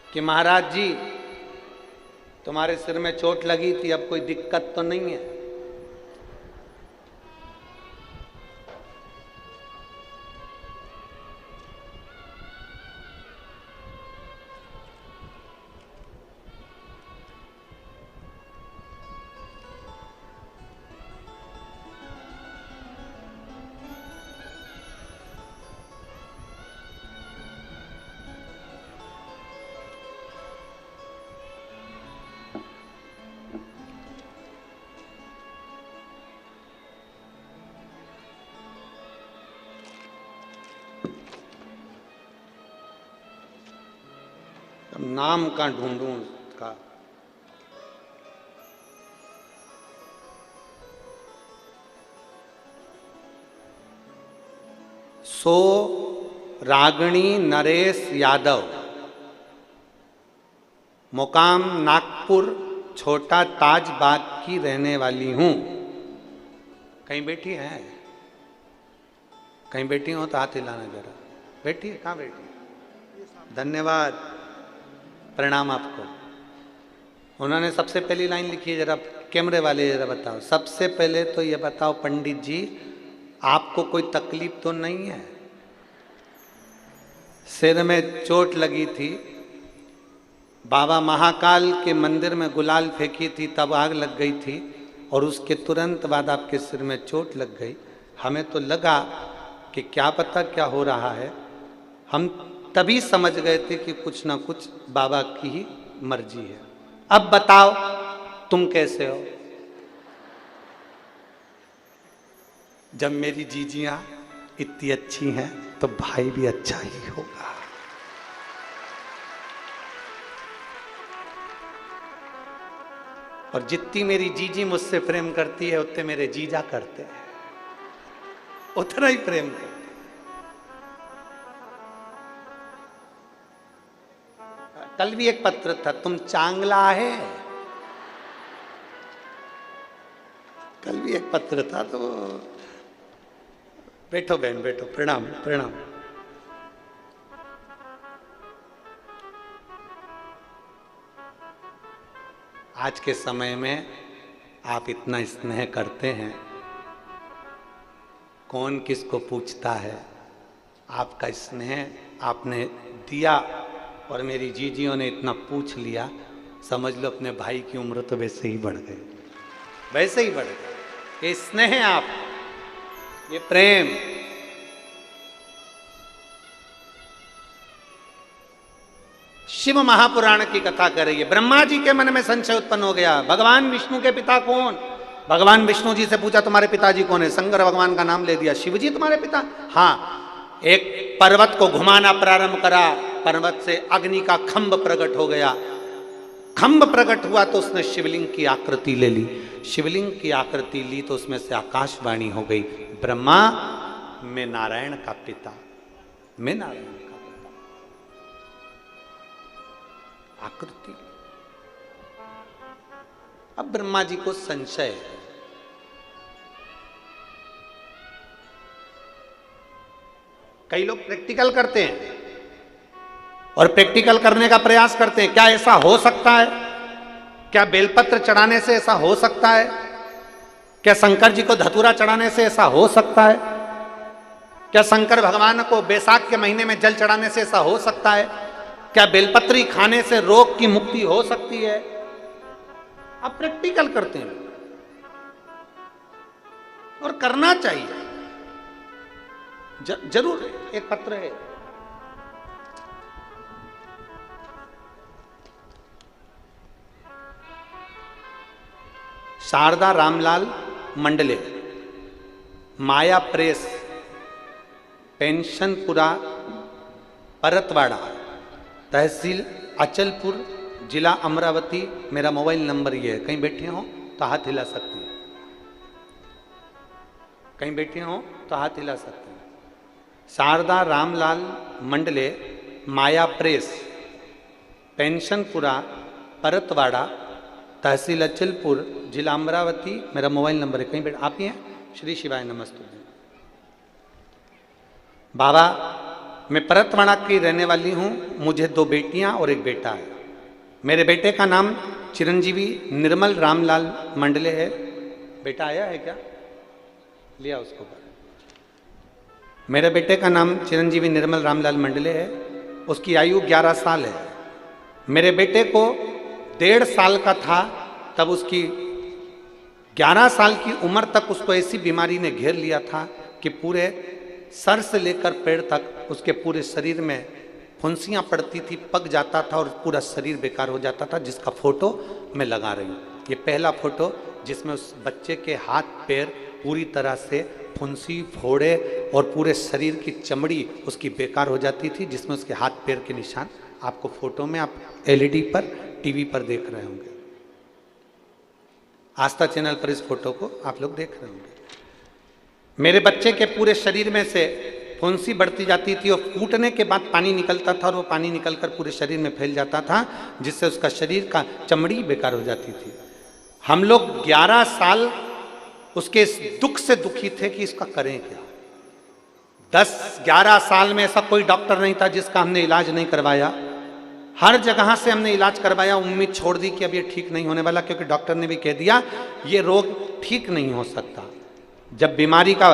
कि महाराज जी तुम्हारे सिर में चोट लगी थी, अब कोई दिक्कत तो नहीं है? नाम का ढूंढूं उसका। सो रागिणी नरेश यादव, मुकाम नागपुर छोटा ताज बाग की रहने वाली हूं। कहीं बैठी है? कहीं बैठी हो तो हाथ हिलाना जरा। बैठी है? कहाँ बैठी है? धन्यवाद, प्रणाम आपको। उन्होंने सबसे पहली लाइन लिखी है, जरा कैमरे वाले जरा बताओ। सबसे पहले तो ये बताओ पंडित जी, आपको कोई तकलीफ तो नहीं है? सिर में चोट लगी थी, बाबा महाकाल के मंदिर में गुलाल फेंकी थी तब आग लग गई थी, और उसके तुरंत बाद आपके सिर में चोट लग गई। हमें तो लगा कि क्या पता क्या हो रहा है। हम तभी समझ गए थे कि कुछ ना कुछ बाबा की ही मर्जी है। अब बताओ तुम कैसे हो? जब मेरी जीजियां इतनी अच्छी हैं तो भाई भी अच्छा ही होगा। और जितनी मेरी जीजी मुझसे प्रेम करती है उतने मेरे जीजा करते हैं, उतना ही प्रेम करते। कल भी एक पत्र था, तुम चांगला है। कल भी एक पत्र था, तो बैठो बहन बैठो, प्रणाम प्रणाम। आज के समय में आप इतना स्नेह करते हैं, कौन किसको पूछता है? आपका स्नेह आपने दिया और मेरी जीजियों ने इतना पूछ लिया, समझ लो अपने भाई की उम्र तो वैसे ही बढ़ गई, वैसे ही बढ़ गई। ये स्नेह है आप, ये प्रेम। शिव महापुराण की कथा कर रही है। ब्रह्मा जी के मन में संशय उत्पन्न हो गया, भगवान विष्णु के पिता कौन? भगवान विष्णु जी से पूछा तुम्हारे पिताजी कौन है? शंकर भगवान का नाम ले दिया। शिव जी तुम्हारे पिता? हाँ। एक पर्वत को घुमाना प्रारंभ करा, पर्वत से अग्नि का खंभ प्रकट हो गया। खंभ प्रकट हुआ तो उसने शिवलिंग की आकृति ले ली। शिवलिंग की आकृति ली तो उसमें से आकाशवाणी हो गई, ब्रह्मा मैं नारायण का पिता, मैं नारायण का पिता। आकृति। अब ब्रह्मा जी को संशय है, कई लोग प्रैक्टिकल करते हैं और प्रैक्टिकल करने का प्रयास करते हैं। क्या ऐसा हो सकता है? क्या बेलपत्र चढ़ाने से ऐसा हो सकता है? क्या शंकर जी को धतूरा चढ़ाने से ऐसा हो सकता है? क्या शंकर भगवान को बैसाख के महीने में जल चढ़ाने से ऐसा हो सकता है? क्या बेलपत्री खाने से रोग की मुक्ति हो सकती है? आप प्रैक्टिकल करते हैं और करना चाहिए। जरूर एक पत्र है, शारदा रामलाल मंडले, माया प्रेस, पेंशनपुरा, परतवाड़ा, तहसील अचलपुर, जिला अमरावती। मेरा मोबाइल नंबर ये है। कहीं बैठे हो तो हाथ हिला सकते हैं, कहीं बैठे हो तो हाथ हिला सकते हैं। शारदा रामलाल मंडले, माया प्रेस, पेंशनपुरा, परतवाड़ा, तहसील अचलपुर, जिला अमरावती। मेरा मोबाइल नंबर है। कहीं बैठ आप ही हैं? श्री शिवाय नमस्ते। बाबा, मैं परतवाड़ा की रहने वाली हूँ। मुझे 2 बेटियाँ और 1 बेटा है। मेरे बेटे का नाम चिरंजीवी निर्मल रामलाल मंडले है। बेटा आया है क्या? लिया उसको। मेरे बेटे का नाम चिरंजीवी निर्मल रामलाल मंडले है। उसकी आयु 11 साल है। मेरे बेटे को 1.5 साल का था तब उसकी 11 साल की उम्र तक उसको ऐसी बीमारी ने घेर लिया था कि पूरे सर से लेकर पैर तक उसके पूरे शरीर में फुंसियाँ पड़ती थी, पक जाता था और पूरा शरीर बेकार हो जाता था, जिसका फोटो मैं लगा रही हूँ। ये पहला फोटो जिसमें उस बच्चे के हाथ पैर पूरी तरह से फुंसी, फोड़े और पूरे शरीर की चमड़ी उसकी बेकार हो जाती थी, जिसमें उसके हाथ पैर के निशान आपको फोटो में आप एलईडी पर, टीवी पर देख रहे होंगे। आस्था चैनल पर इस फोटो को आप लोग देख रहे होंगे। मेरे बच्चे के पूरे शरीर में से फुंसी बढ़ती जाती थी और फूटने के बाद पानी निकलता था और वो पानी निकलकर पूरे शरीर में फैल जाता था, जिससे उसका शरीर का चमड़ी बेकार हो जाती थी। हम लोग 11 साल उसके इस दुख से दुखी थे कि इसका करें क्या। 10-11 साल में ऐसा कोई डॉक्टर नहीं था जिसका हमने इलाज नहीं करवाया। हर जगह से हमने इलाज करवाया, उम्मीद छोड़ दी कि अब ये ठीक नहीं होने वाला, क्योंकि डॉक्टर ने भी कह दिया ये रोग ठीक नहीं हो सकता। जब बीमारी का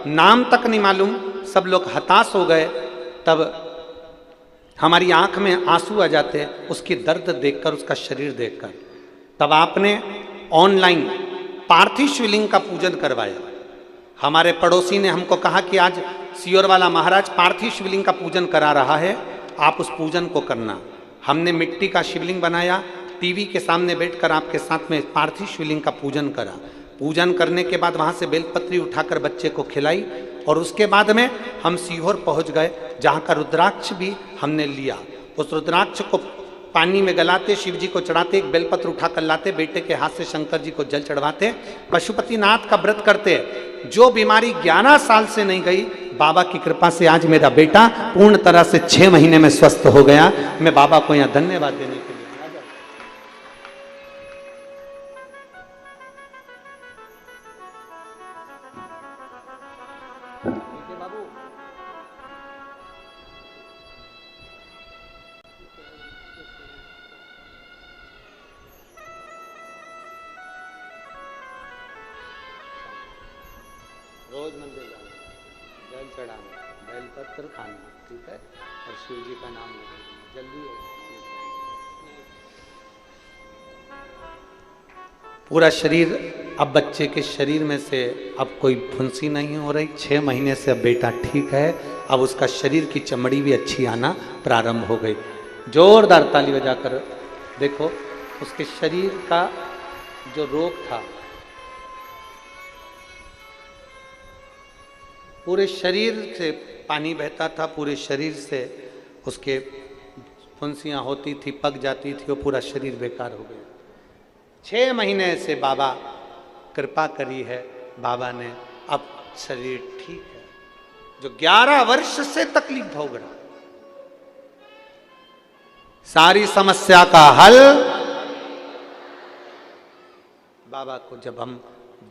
नाम तक नहीं मालूम, सब लोग हताश हो गए, तब हमारी आंख में आंसू आ जाते उसकी दर्द देखकर, उसका शरीर देखकर। तब आपने ऑनलाइन पार्थिव शिवलिंग का पूजन करवाया। हमारे पड़ोसी ने हमको कहा कि आज सियोर वाला महाराज पार्थिव शिवलिंग का पूजन करा रहा है, आप उस पूजन को करना। हमने मिट्टी का शिवलिंग बनाया, टीवी के सामने बैठकर आपके साथ में पार्थिव शिवलिंग का पूजन करा। पूजन करने के बाद वहाँ से बेलपत्री उठाकर बच्चे को खिलाई और उसके बाद में हम सीहोर पहुँच गए, जहाँ का रुद्राक्ष भी हमने लिया। उस रुद्राक्ष को पानी में गलाते, शिव जी को चढ़ाते, एक बेलपत्र उठाकर लाते, बेटे के हाथ से शंकर जी को जल चढ़वाते, पशुपतिनाथ का व्रत करते। जो बीमारी 11 साल से नहीं गई, बाबा की कृपा से आज मेरा बेटा पूर्ण तरह से 6 महीने में स्वस्थ हो गया। मैं बाबा को यहाँ धन्यवाद देने के लिए रोज मंदिर जाना, जल चढ़ाना, बेलपत्र खाना, ठीक है, और शिव जी का नाम लेना। जल्दी है। पूरा शरीर, अब बच्चे के शरीर में से अब कोई फुंसी नहीं हो रही। 6 महीने से अब बेटा ठीक है। अब उसका शरीर की चमड़ी भी अच्छी आना प्रारंभ हो गई। जोरदार ताली बजाकर देखो, उसके शरीर का जो रोग था, पूरे शरीर से पानी बहता था, पूरे शरीर से उसके फुंसियाँ होती थी, पक जाती थी, वो पूरा शरीर बेकार हो गया। 6 महीने से बाबा कृपा करी है, बाबा ने अब शरीर ठीक है। जो 11 वर्ष से तकलीफ भोग रहा, सारी समस्या का हल बाबा को जब हम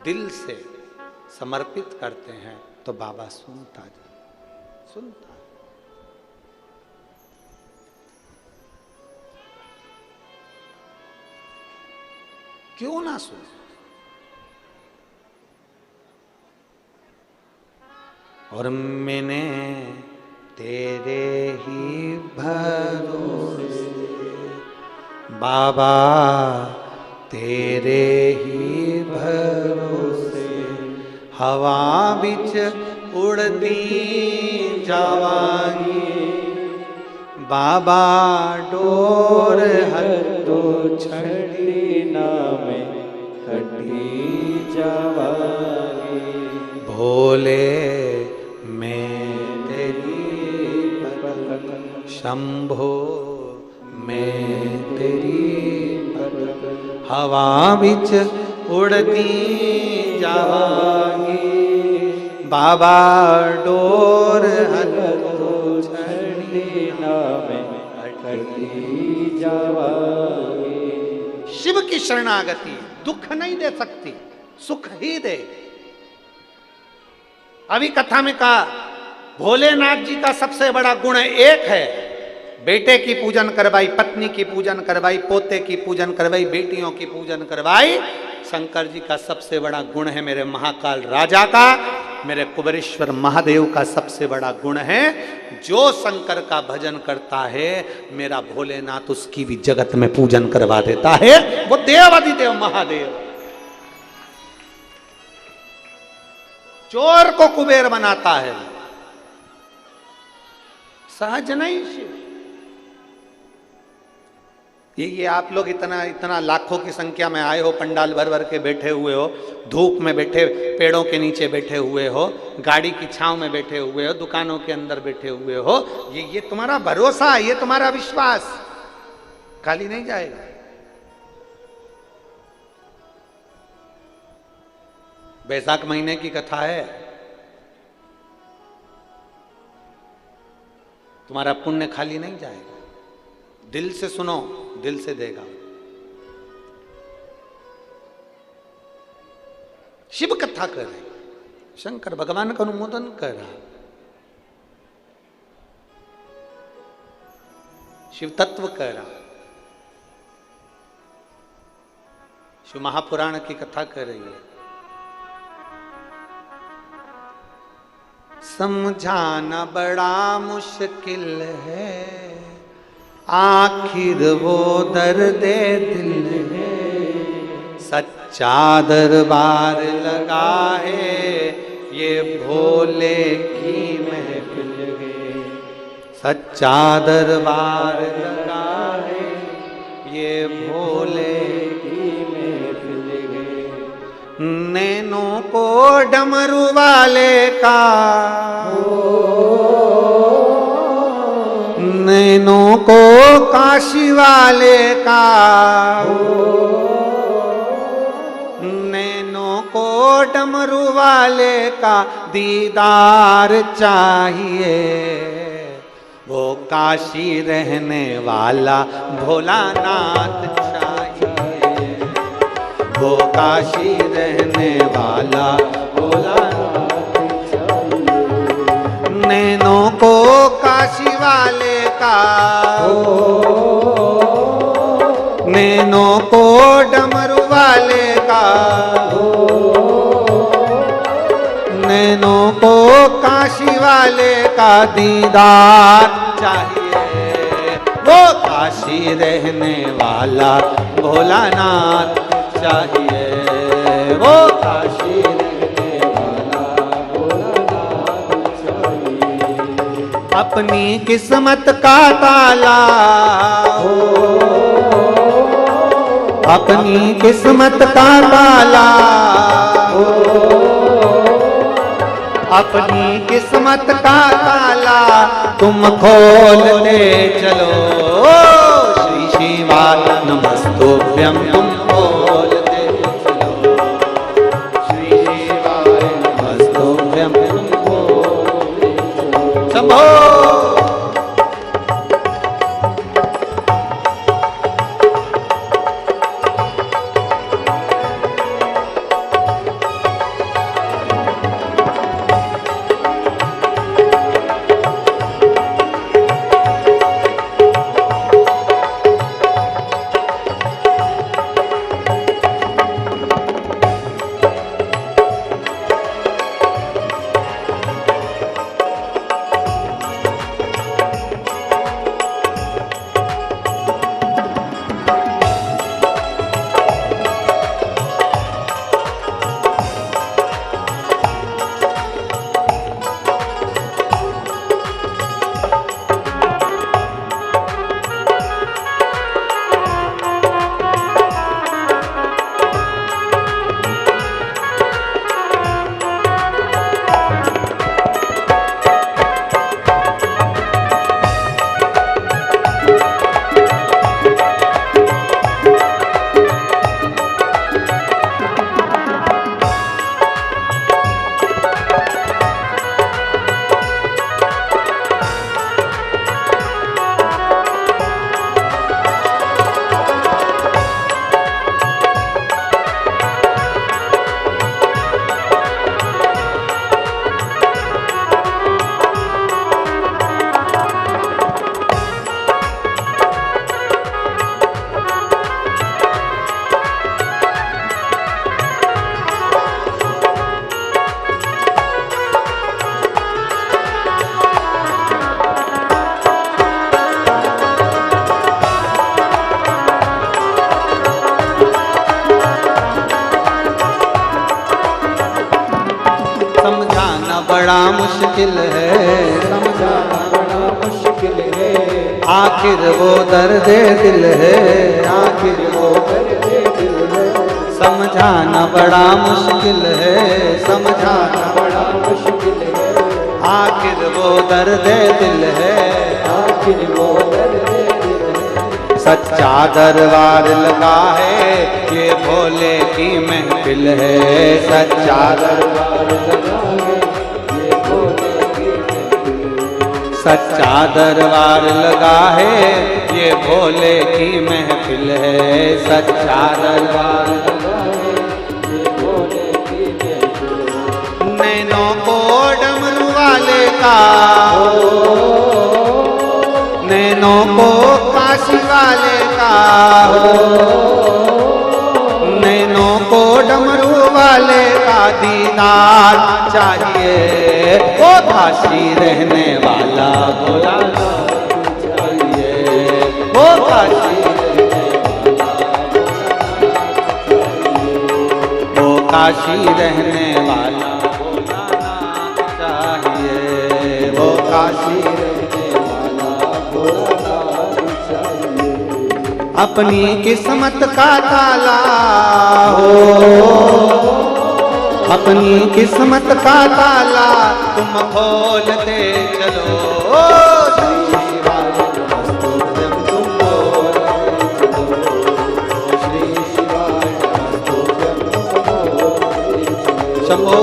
दिल से समर्पित करते हैं तो बाबा सुनता सुनता है। क्यों ना सुने? और मैंने तेरे ही भरोसे बाबा, तेरे ही भरोसे हवा बिच उड़ती जावांगी बाबा, डोर हथो छड़ी ना में कटी जावांगी भोले मैं तेरी शंभो मैं तेरी हवा बिच उड़ती जावांगी बाबा, डोर हथो छड़ी ना में कटी जावांगी। शिव की शरणागति दुख नहीं दे सकती, सुख ही दे। अभी कथा में कहा भोलेनाथ जी का सबसे बड़ा गुण एक है, बेटे की पूजन करवाई, पत्नी की पूजन करवाई, पोते की पूजन करवाई, बेटियों की पूजन करवाई। शंकर जी का सबसे बड़ा गुण है, मेरे महाकाल राजा का, मेरे कुबेरेश्वर महादेव का सबसे बड़ा गुण है, जो शंकर का भजन करता है मेरा भोलेनाथ उसकी भी जगत में पूजन करवा देता है। वो देवाधिदेव महादेव चोर को कुबेर बनाता है, सहज नहीं शिव। ये आप लोग इतना लाखों की संख्या में आए हो, पंडाल भर भर के बैठे हुए हो, धूप में बैठे, पेड़ों के नीचे बैठे हुए हो, गाड़ी की छांव में बैठे हुए हो, दुकानों के अंदर बैठे हुए हो, ये तुम्हारा भरोसा, ये तुम्हारा विश्वास खाली नहीं जाएगा। बैसाख महीने की कथा है, तुम्हारा पुण्य खाली नहीं जाएगा। दिल से सुनो, दिल से देगा। शिव कथा कर रहे, शंकर भगवान का अनुमोदन कर रहा, शिव तत्व कर रहा, शिव महापुराण की कथा कर रही है। समझाना बड़ा मुश्किल है, आखिर वो दर्दे दिल है, सच्चा दरबार लगा है ये भोले की महफिल है, सच्चा दरबार लगा है ये भोले की महफिल है। नैनों को डमरू वाले का, नैनों को काशी वाले का, नैनों को डमरू वाले का दीदार चाहिए, वो काशी रहने वाला भोलानाथ चाहिए, वो काशी रहने वाला भोलानाथ चाहिए। नैनों को काशी वाले का, नैनों को डमरू वाले का, नैनों को काशी वाले का दीदार चाहिए, वो काशी रहने वाला भोलानाथ चाहिए, वो काशी रहने वाला भोलानाथ चाहिए। अपनी किस्मत का ताला, अपनी किस्मत का ताला, अपनी किस्मत का ताला तुम खोलते चलो, श्री शिवाय नमस्तुभ्यं तुम खोलते चलो, श्री शिवाय नमस्तुभ्यं तुम खोलते चलो। शंभो बड़ा मुश्किल है, समझाना बड़ा मुश्किल है, आखिर वो दर्द दिल है, आखिर वो दर्द दिल है, समझाना बड़ा मुश्किल है, समझाना बड़ा मुश्किल है, आखिर वो दर्द दिल है, आखिर वो दर्द दिल है। सच्चा दरबार लगा है, ये भोले की महफिल है, सच्चा दरबार लगा है, ये भोले की महफिल है, सच्चा दरबार लगा है, ये भोले की महफिल है, सच्चा दरबार लगा है, ये भोले की महफिल है। नैनों को डमरू वाले का, नैनों को काशी वाले का, नैनों को डमरू वाले का दीदार चाहिए, वो काशी रहने वाला भोला चाहिए, वो काशी वो काशी रहने वाला भोलानाथ चाहिए, वो काशी रहने वाला भोलानाथ चाहिए। अपनी किस्मत का ताला हो, अपनी किस्मत का ताला तुम खोलते चलो, श्री शिवाय नमस्तुभ्यं तुम बोलते चलो, श्री शिवाय नमस्तुभ्यं तुम बोलते चलो। शंभो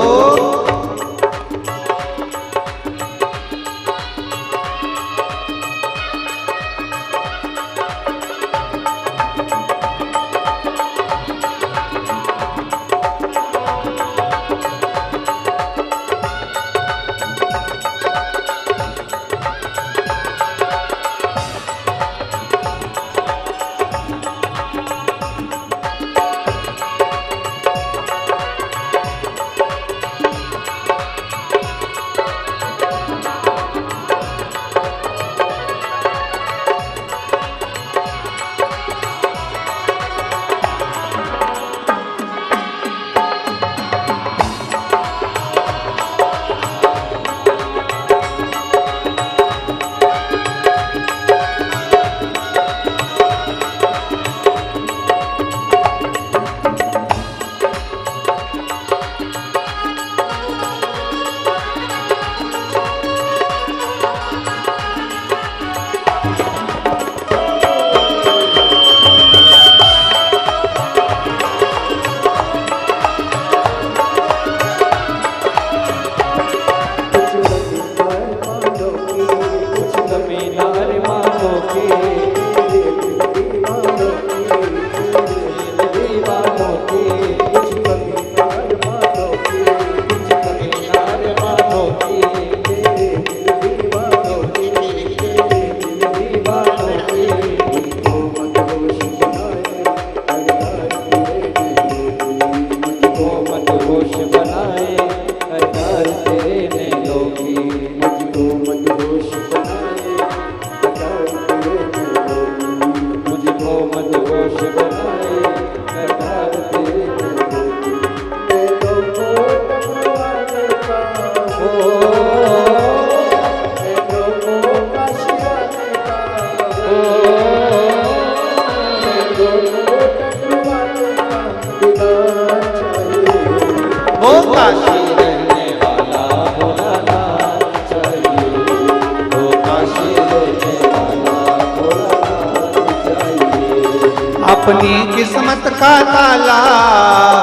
अपनी किस्मत का ताला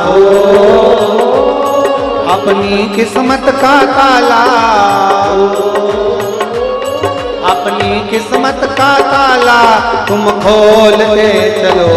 हो, अपनी किस्मत का ताला हो, अपनी किस्मत का ताला तुम खोलते चलो,